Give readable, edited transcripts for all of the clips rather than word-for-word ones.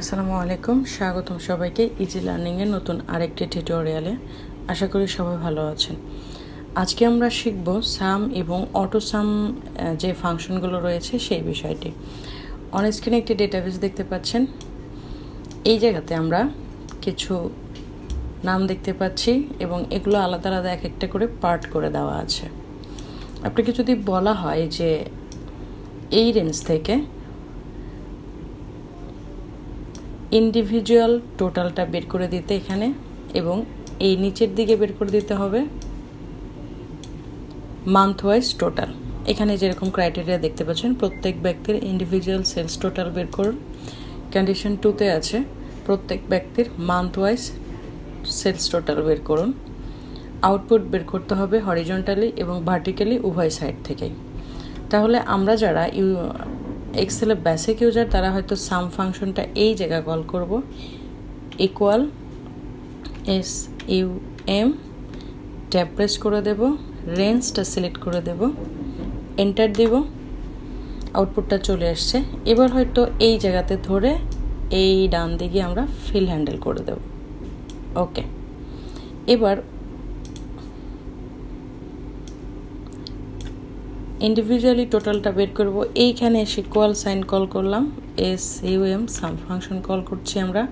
আসসালামু আলাইকুম, স্বাগতম সবাইকে ইজি লার্নিংয়ের নতুন আরেকটি টিউটোরিয়ালে। আশা করি সবাই ভালো আছেন। আজকে আমরা শিখব সাম এবং অটো সাম যে ফাংশনগুলো রয়েছে সেই বিষয়টি। অন স্ক্রিনে একটি ডেটাবেস দেখতে পাচ্ছেন। এই জায়গাতে আমরা কিছু নাম দেখতে পাচ্ছি এবং এগুলো আলাদা আলাদা এক একটা করে পার্ট করে দেওয়া আছে। আপনাকে যদি বলা হয় যে এই রেঞ্জ থেকে ইন্ডিভিজুয়াল টোটালটা বের করে দিতে এখানে, এবং এই নিচের দিকে বের করে দিতে হবে মান্থ ওয়াইজ টোটাল। এখানে যেরকম ক্রাইটেরিয়া দেখতে পাচ্ছেন, প্রত্যেক ব্যক্তির ইন্ডিভিজুয়াল সেলস টোটাল বের করুন। কন্ডিশন 2তে আছে প্রত্যেক ব্যক্তির মান্থ ওয়াইজ সেলস টোটাল বের করুন। আউটপুট বের করতে হবে হরিজন্টালি এবং ভার্টিক্যালি উভয় সাইড থেকেই। তাহলে আমরা যারা এক্সেলের বেসিক ইউজার তারা হয়তো সাম ফাংশনটা এই জায়গায় কল করব, ইকুয়াল SUM, ট্যাব প্রেস করে দেব, রেঞ্জটা সিলেক্ট করে দেব, এন্টার দেব, আউটপুটটা চলে আসছে। এবার হয়তো এই জায়গাতে ধরে এই ডান দিকে আমরা ফিল হ্যান্ডেল করে দেব। ওকে, এবার ইন্ডিভিজুয়ালি টোটালটা বের করব। এইখানে এসে ইকুয়াল সাইন কল করলাম, SUM সাম ফাংশন কল করছি আমরা,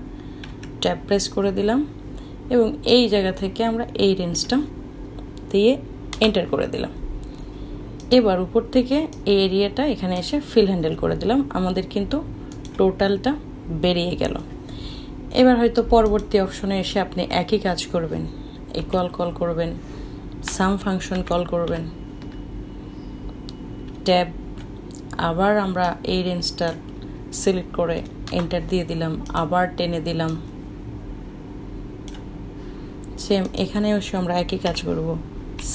ট্যাব প্রেস করে দিলাম এবং এই জায়গা থেকে আমরা এই রেঞ্জটা দিয়ে এন্টার করে দিলাম। এবার উপর থেকে এই এরিয়াটা এখানে এসে ফিল হ্যান্ডেল করে দিলাম। আমাদের কিন্তু টোটালটা বেরিয়ে গেল। এবার হয়তো পরবর্তী অপশনে এসে আপনি একই কাজ করবেন, ইকুয়াল কল করবেন, সাম ফাংশন কল করবেন, ট্যাব, আবার আমরা এই রেঞ্জটা সিলেক্ট করে এন্টার দিয়ে দিলাম, আবার টেনে দিলাম। সেম এখানেও এসে আমরা একই কাজ করব,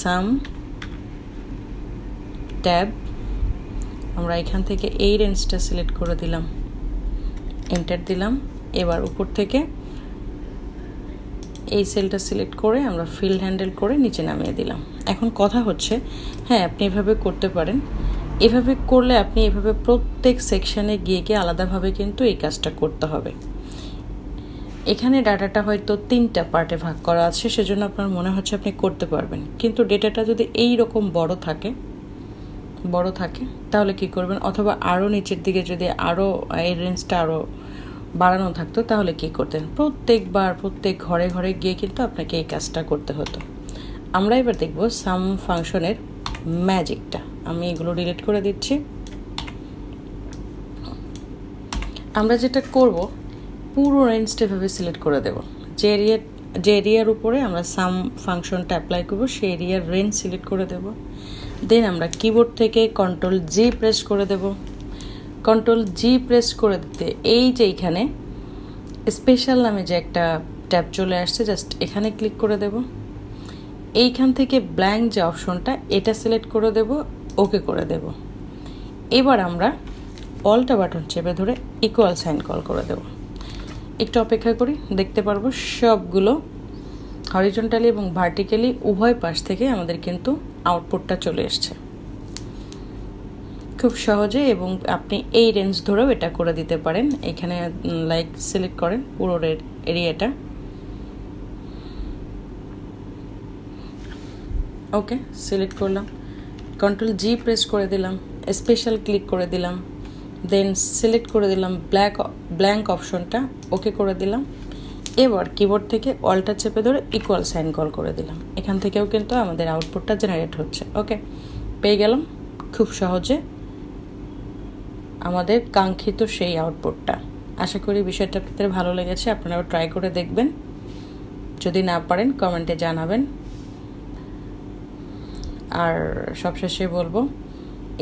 সাম, ট্যাব, আমরা এখান থেকে এই রেঞ্জটা সিলেক্ট করে দিলাম, এন্টার দিলাম। এবার উপর থেকে এই সেলটা সিলেক্ট করে আমরা ফিল হ্যান্ডেল করে নিচে নামিয়ে দিলাম। এখন কথা হচ্ছে, হ্যাঁ আপনি এভাবে করতে পারেন। এভাবে করলে আপনি এভাবে প্রত্যেক সেকশানে গিয়ে আলাদাভাবে কিন্তু এই কাজটা করতে হবে। এখানে ডাটাটা হয়তো 3টা পার্টে ভাগ করা আছে, সেজন্য আপনার মনে হচ্ছে আপনি করতে পারবেন। কিন্তু ডেটাটা যদি এই রকম বড় থাকে তাহলে কি করবেন, অথবা আরও নিচের দিকে যদি আরও এই রেঞ্জটা আরও বাড়ানো থাকতো তাহলে কি করতেন, প্রত্যেক ঘরে ঘরে গিয়ে কিন্তু আপনাকে এই কাজটা করতে হতো। আমরা এবার দেখব সাম ফাংশনের ম্যাজিকটা। আমি এগুলো ডিলিট করে দিচ্ছি। আমরা যেটা করব, পুরো রেঞ্জটা এভাবে সিলেক্ট করে দেব। যে এরিয়ার উপরে আমরা সাম ফাংশনটা অ্যাপ্লাই করব সেই এরিয়ার রেঞ্জ সিলেক্ট করে দেব। দেন আমরা কিবোর্ড থেকে Ctrl+G প্রেস করে দেব। Ctrl+G প্রেস করে দিতে এই যে এইখানে স্পেশাল নামে যে একটা ট্যাব চলে আসছে, জাস্ট এখানে ক্লিক করে দেব। এইখান থেকে ব্ল্যাঙ্ক যে অপশনটা এটা সিলেক্ট করে দেব, ওকে করে দেব। এবার আমরা অল্টা বাটন চেপে ধরে ইকুয়াল সাইন কল করে দেব। একটু অপেক্ষা করি, দেখতে পারবো সবগুলো হরিজন্টালি এবং ভার্টিক্যালি উভয় পাশ থেকে আমাদের কিন্তু আউটপুটটা চলে এসছে খুব সহজে। এবং আপনি এই রেঞ্জ ধরেও এটা করে দিতে পারেন। এখানে লাইক সিলেক্ট করেন পুরো এরিয়াটা, ওকে সিলেক্ট করলাম, Ctrl+G প্রেস করে দিলাম, স্পেশাল ক্লিক করে দিলাম, দেন সিলেক্ট করে দিলাম ব্ল্যাঙ্ক অপশনটা, ওকে করে দিলাম। এবার কিবোর্ড থেকে অল্টা চেপে ধরে ইকুয়াল সাইন কল করে দিলাম। এখান থেকেও কিন্তু আমাদের আউটপুটটা জেনারেট হচ্ছে। ওকে, পেয়ে গেলাম খুব সহজে আমাদের কাঙ্ক্ষিত সেই আউটপুটটা। আশা করি বিষয়টা আপনাদের ভালো লেগেছে। আপনারাও ট্রাই করে দেখবেন। যদি না পারেন কমেন্টে জানাবেন। আর সবশেষে বলবো,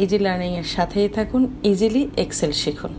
ইজি লার্নিংয়ের সাথেই থাকুন, ইজিলি এক্সেল শিখুন।